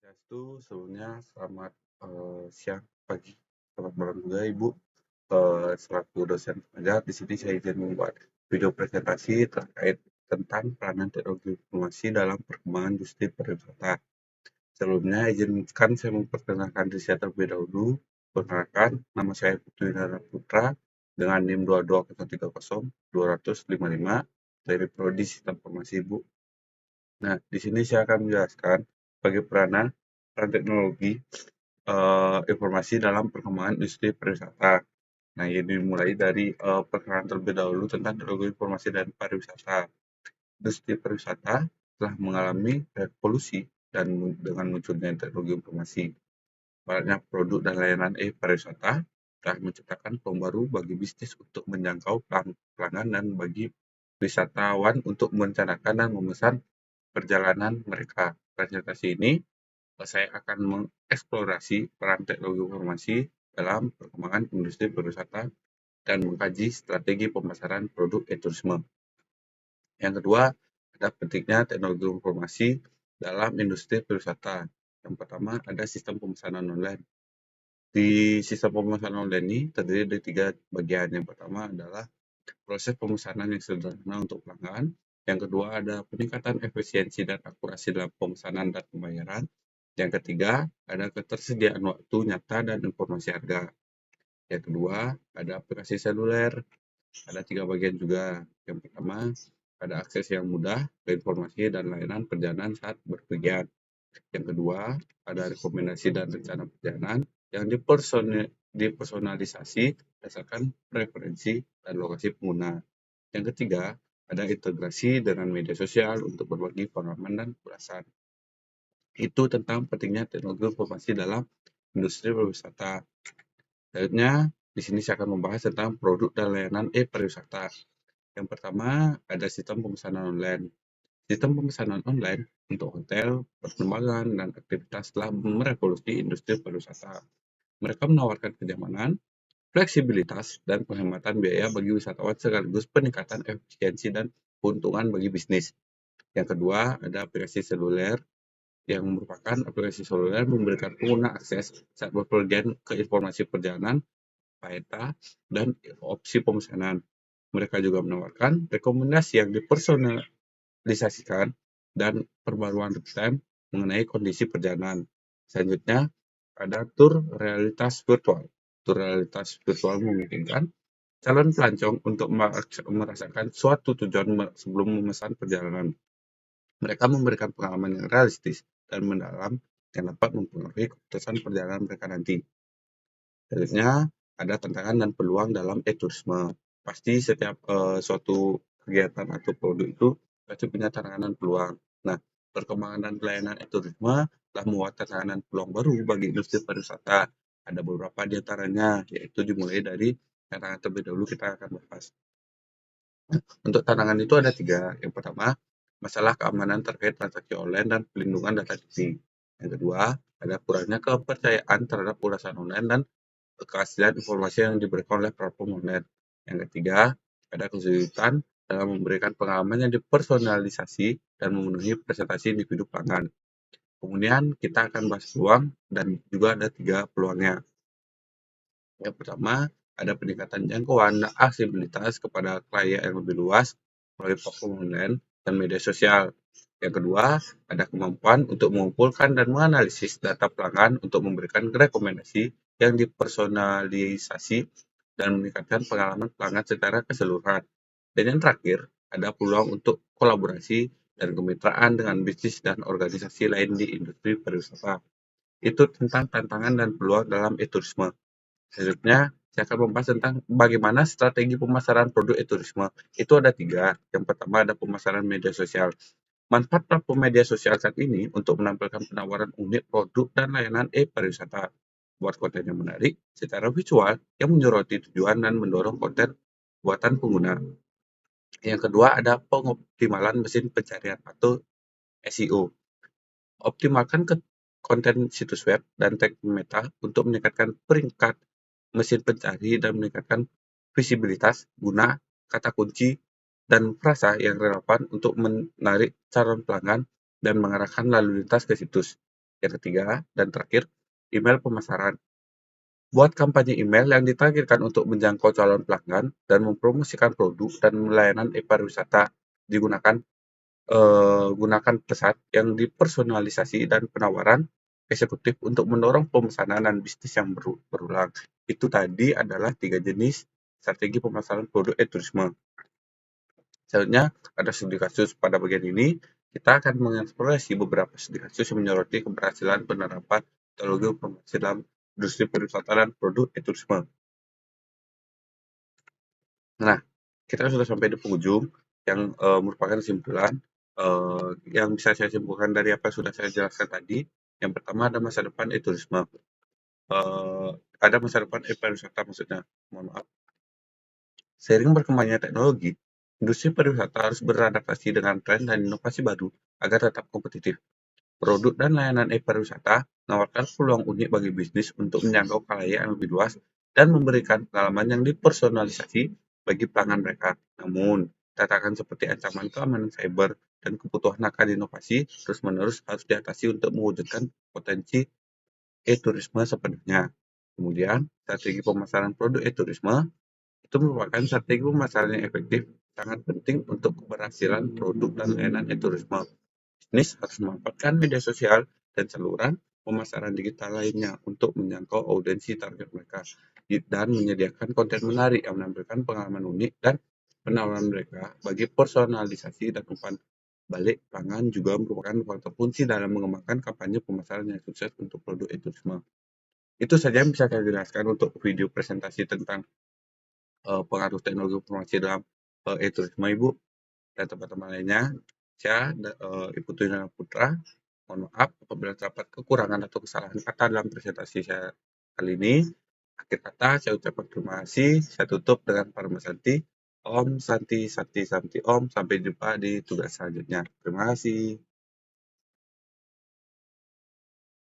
Swastiastu, sebelumnya selamat siang, pagi, selamat malam juga Ibu. Selaku dosen pengajar, di sini saya izin membuat video presentasi terkait tentang peranan teknologi informasi dalam perkembangan industri pariwisata. Sebelumnya izinkan saya memperkenalkan diri saya terlebih dahulu. Perkenalkan, nama saya Putu Indra Putra dengan NIM 22030-255 dari Prodi Sistem Informasi Ibu. Nah, di sini saya akan menjelaskan bagi peran teknologi informasi dalam perkembangan industri pariwisata. Nah, ini dimulai dari perkenalan terlebih dahulu tentang teknologi informasi dan pariwisata. Industri pariwisata telah mengalami revolusi dan dengan munculnya teknologi informasi. Banyak produk dan layanan pariwisata telah menciptakan peluang baru bagi bisnis untuk menjangkau pelanggan dan bagi wisatawan untuk merencanakan dan memesan perjalanan mereka. Presentasi ini saya akan mengeksplorasi peran teknologi informasi dalam perkembangan industri pariwisata dan mengkaji strategi pemasaran produk e-tourisme. Yang kedua, ada pentingnya teknologi informasi dalam industri pariwisata. Yang pertama, ada sistem pemesanan online. Di sistem pemesanan online ini terdiri dari 3 bagian. Yang pertama adalah proses pemesanan yang sederhana untuk pelanggan. Yang kedua, ada peningkatan efisiensi dan akurasi dalam pemesanan dan pembayaran. Yang ketiga, ada ketersediaan waktu nyata dan informasi harga. Yang kedua, ada aplikasi seluler. Ada 3 bagian juga. Yang pertama, ada akses yang mudah ke informasi dan layanan perjalanan saat berpergian. Yang kedua, ada rekomendasi dan rencana perjalanan yang dipersonalisasi berdasarkan preferensi dan lokasi pengguna. Yang ketiga, ada integrasi dengan media sosial untuk berbagi pengalaman dan ulasan. Itu tentang pentingnya teknologi informasi dalam industri pariwisata. Selanjutnya, di sini saya akan membahas tentang produk dan layanan pariwisata. Yang pertama, ada sistem pemesanan online. Sistem pemesanan online untuk hotel, penerbangan, dan aktivitas telah merevolusi industri pariwisata. Mereka menawarkan kenyamanan, fleksibilitas, dan penghematan biaya bagi wisatawan sekaligus peningkatan efisiensi dan keuntungan bagi bisnis. Yang kedua, ada aplikasi seluler yang merupakan aplikasi seluler memberikan pengguna akses saat bepergian ke informasi perjalanan, peta, dan opsi pemesanan. Mereka juga menawarkan rekomendasi yang dipersonalisasikan dan perbaruan real-time mengenai kondisi perjalanan. Selanjutnya, ada tur realitas virtual. Tur realitas virtual memungkinkan calon pelancong untuk merasakan suatu tujuan sebelum memesan perjalanan. Mereka memberikan pengalaman yang realistis dan mendalam yang dapat mempengaruhi keputusan perjalanan mereka nanti. Selanjutnya, ada tantangan dan peluang dalam e-tourisme. Pasti setiap suatu kegiatan atau produk itu pasti punya tantangan dan peluang. Nah, perkembangan dan pelayanan e-tourisme telah membuat tantangan dan peluang baru bagi industri pariwisata. Ada beberapa di antaranya, yaitu dimulai dari tantangan terlebih dahulu kita akan bahas. Untuk tantangan itu ada 3. Yang pertama, masalah keamanan terkait transaksi online dan pelindungan data diri. Yang kedua, ada kurangnya kepercayaan terhadap ulasan online dan keaslian informasi yang diberikan oleh platform online. Yang ketiga, ada kesulitan dalam memberikan pengalaman yang dipersonalisasi dan memenuhi presentasi individu pelanggan. Kemudian kita akan bahas peluang dan juga ada 3 peluangnya. Yang pertama, ada peningkatan jangkauan dan aksesibilitas kepada klien yang lebih luas melalui platform online dan media sosial. Yang kedua, ada kemampuan untuk mengumpulkan dan menganalisis data pelanggan untuk memberikan rekomendasi yang dipersonalisasi dan meningkatkan pengalaman pelanggan secara keseluruhan. Dan yang terakhir, ada peluang untuk kolaborasi dan kemitraan dengan bisnis dan organisasi lain di industri pariwisata. Itu tentang tantangan dan peluang dalam e-tourisme. Selanjutnya, saya akan membahas tentang bagaimana strategi pemasaran produk e-tourisme. Itu ada 3. Yang pertama ada pemasaran media sosial. Manfaat platform media sosial saat ini untuk menampilkan penawaran unik produk dan layanan pariwisata. Buat konten yang menarik secara visual yang menyoroti tujuan dan mendorong konten buatan pengguna. Yang kedua ada pengoptimalan mesin pencarian atau SEO. Optimalkan konten situs web dan tag meta untuk meningkatkan peringkat mesin pencari dan meningkatkan visibilitas guna kata kunci dan frasa yang relevan untuk menarik calon pelanggan dan mengarahkan lalu lintas ke situs. Yang ketiga dan terakhir, email pemasaran. Buat kampanye email yang ditargetkan untuk menjangkau calon pelanggan dan mempromosikan produk dan layanan e-pariwisata. Gunakan pesan yang dipersonalisasi dan penawaran eksekutif untuk mendorong pemesanan dan bisnis yang berulang. Itu tadi adalah 3 jenis strategi pemasaran produk e-tourisme. Selanjutnya, ada studi kasus. Pada bagian ini, kita akan mengeksplorasi beberapa studi kasus yang menyoroti keberhasilan penerapan teknologi informasi dalam industri pariwisata dan produk e-tourisme. Nah, kita sudah sampai di penghujung yang merupakan kesimpulan yang bisa saya simpulkan dari apa yang sudah saya jelaskan tadi. Yang pertama ada masa depan e-tourisme. Ada masa depan e-pariwisata maksudnya. Mohon maaf. Seiring berkembangnya teknologi, industri pariwisata harus beradaptasi dengan tren dan inovasi baru agar tetap kompetitif. Produk dan layanan e-pariwisata menawarkan peluang unik bagi bisnis untuk menjangkau khalayak yang lebih luas dan memberikan pengalaman yang dipersonalisasi bagi pelanggan mereka. Namun, tantangan seperti ancaman keamanan cyber dan kebutuhan akan inovasi terus-menerus harus diatasi untuk mewujudkan potensi e-tourisme sepenuhnya. Kemudian, strategi pemasaran produk e-tourisme itu merupakan strategi pemasaran yang efektif, sangat penting untuk keberhasilan produk dan layanan e-tourisme. Bisnis harus memanfaatkan media sosial dan saluran pemasaran digital lainnya untuk menjangkau audiensi target mereka dan menyediakan konten menarik yang menampilkan pengalaman unik dan penawaran mereka bagi personalisasi dan umpan balik pelanggan juga merupakan faktor kunci dalam mengembangkan kampanye pemasaran yang sukses untuk produk e-tourisme. Itu saja yang bisa saya jelaskan untuk video presentasi tentang pengaruh teknologi informasi dalam e-tourisme Ibu dan teman-teman lainnya. Saya Ibu Tuyana Putra, mohon maaf apabila terdapat kekurangan atau kesalahan kata dalam presentasi saya kali ini. Akhir kata, saya ucapkan terima kasih. Saya tutup dengan Parama Santi. Om Santi Santi Santi Om. Sampai jumpa di tugas selanjutnya. Terima kasih.